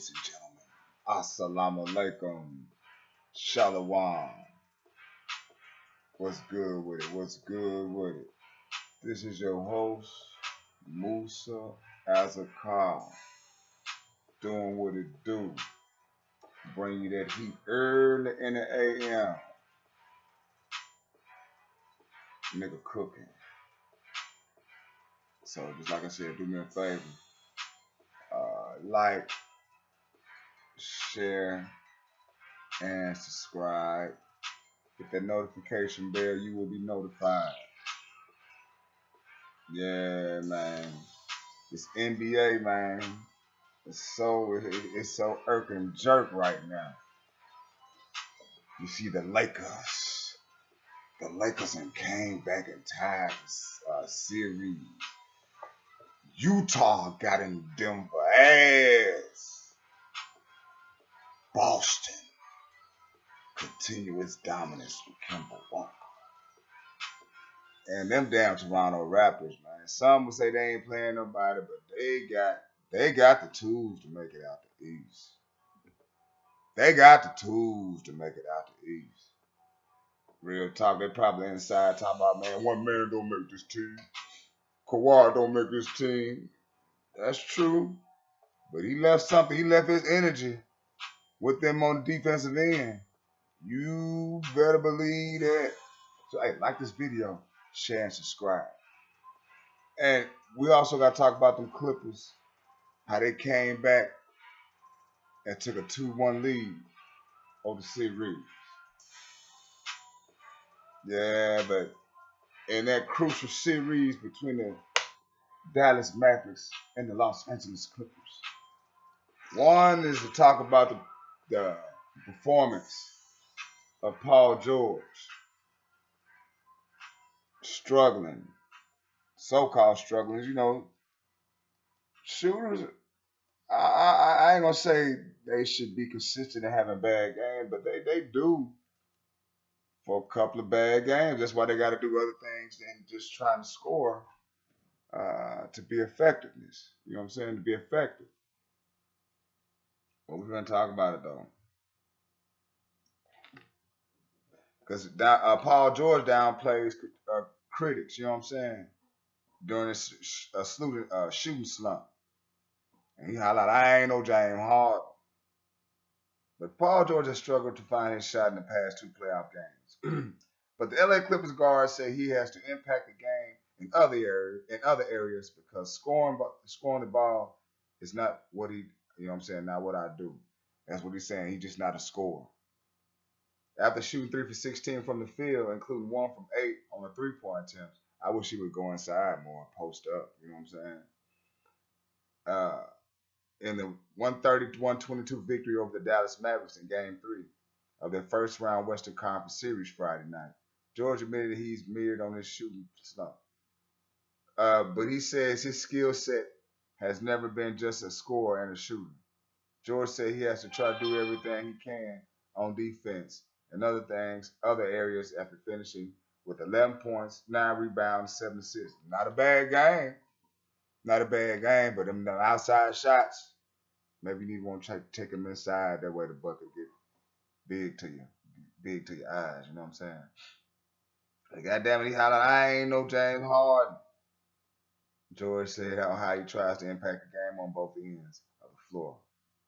ladies and gentlemen. Assalamu alaikum. Shalom. What's good with it? What's good with it? This is your host, Musa Azakar, doing what it do. Bring you that heat early in the AM. Nigga cooking. So just like I said, do me a favor. Like, share, and subscribe. Hit that notification bell, you will be notified. Yeah, man. This NBA, man, it's so irking jerk right now. You see the Lakers. The Lakers and came back and tied the series. Utah got in Denver ass. Boston continue its dominance with Kemba Walker. And them damn Toronto Raptors, man. Some would say they ain't playing nobody, but they got the tools to make it out the East. They got the tools to make it out the East. Real talk, they probably inside talking about, man, one man don't make this team. Kawhi don't make this team. That's true. But he left something. He left his energy with them on the defensive end. You better believe that. So, hey, like this video, share and subscribe. And we also got to talk about them Clippers, how they came back and took a 2-1 lead over the series. Yeah, but in that crucial series between the Dallas Mavericks and the Los Angeles Clippers, one is to talk about the performance of Paul George struggling, so-called struggling. You know, shooters, I ain't going to say they should be consistent in having bad games, but they do for a couple of bad games. That's why they got to do other things than just trying to score to be effectiveness. You know what I'm saying? To be effective. But we're going to talk about it, though. Because Paul George downplays critics, you know what I'm saying, during this shooting slump. And he highlighted, I ain't no James Harden. But Paul George has struggled to find his shot in the past 2 playoff games. But the LA Clippers guard say he has to impact the game in other areas because scoring the ball is not what he, you know what I'm saying, not what I do. That's what he's saying. He's just not a scorer. After shooting 3 for 16 from the field, including 1 from 8 on the 3-point attempts, I wish he would go inside more, post up. You know what I'm saying? In the 130-122 victory over the Dallas Mavericks in Game 3 of their first-round Western Conference Series Friday night, George admitted he's mirrored on his shooting slump. But he says his skill set has never been just a scorer and a shooter. George said he has to try to do everything he can on defense and other areas after finishing with 11 points, 9 rebounds, 7 assists. Not a bad game. Not a bad game, but them outside shots, maybe you need to want to take them inside. That way the bucket get big to your eyes. You know what I'm saying? Like, goddamn it, he hollered, I ain't no James Harden. George said how he tries to impact the game on both ends of the floor.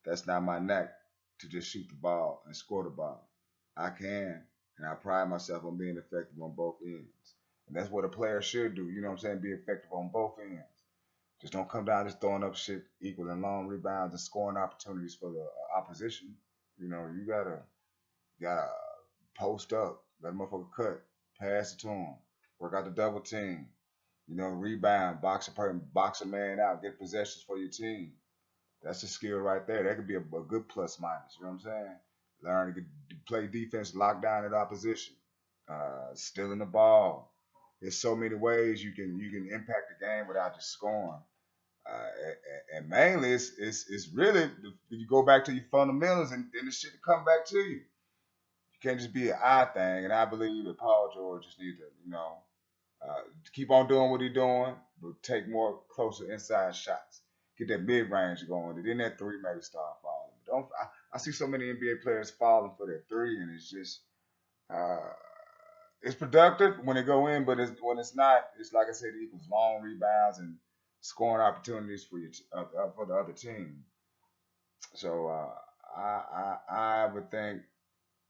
That's not my knack to just shoot the ball and score the ball. I can, and I pride myself on being effective on both ends. And that's what a player should do, you know what I'm saying? Be effective on both ends. Just don't come down just throwing up shit equaling long rebounds and scoring opportunities for the opposition. You know, you gotta post up, let a motherfucker cut, pass it to him, work out the double team, you know, rebound, box a man out, get possessions for your team. That's a skill right there. That could be a good plus minus. You know what I'm saying? Learn to play defense, lock down at opposition, stealing the ball. There's so many ways you can impact the game without just scoring. And mainly, it's really you go back to your fundamentals and then the shit will come back to you. You can't just be an eye thing. And I believe that Paul George just needs to, you know, keep on doing what he's doing, but take more closer inside shots. Get that mid range going, and then that 3 maybe start falling. don't. I see so many NBA players falling for their three, and it's just uh, it's productive when it go in, but when it's not, it's like I said, it equals long rebounds and scoring opportunities for for the other team. So I would think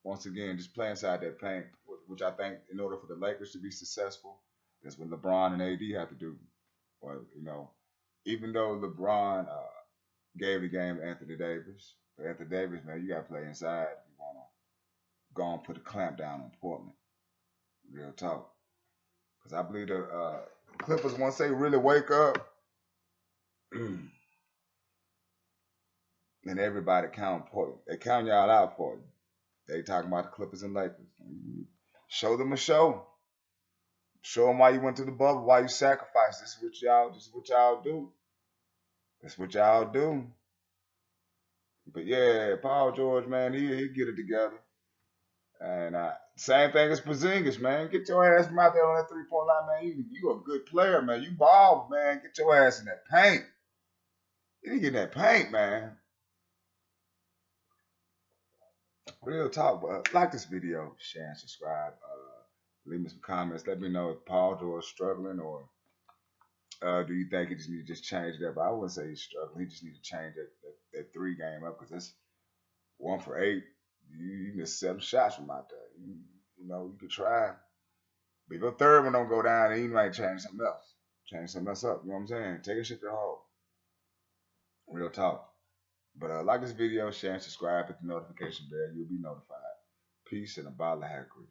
once again just play inside that paint, which I think in order for the Lakers to be successful, that's what LeBron and AD have to do. Well, even though LeBron gave the game to Anthony Davis, but Anthony Davis, man, you got to play inside if you want to go and put a clamp down on Portland. Real talk. Because I believe the Clippers, once they really wake up, and everybody count Portland. They count y'all out, Portland. They talking about the Clippers and Lakers. Show them a show. Show them why you went to the bubble, why you sacrificed. This is what y'all do. That's what y'all do. But yeah, Paul George, man, he get it together. And same thing as Porzingis, man. Get your ass from out there on that 3-point line, man. You a good player, man. You ball, man. Get your ass in that paint. You need to get in that paint, man. Real talk, but like this video, share and subscribe. Leave me some comments. Let me know if Paul George is struggling or do you think he just need to just change it up? I wouldn't say he's struggling. He just need to change that 3 game up because that's 1 for 8. You missed 7 shots from out there. You could try. But if your third one don't go down, then you might change something else. Change something else up. You know what I'm saying? Take a shit to the hole. Real talk. But like this video, share and subscribe, hit the notification bell. You'll be notified. Peace and a bottle of hair grease.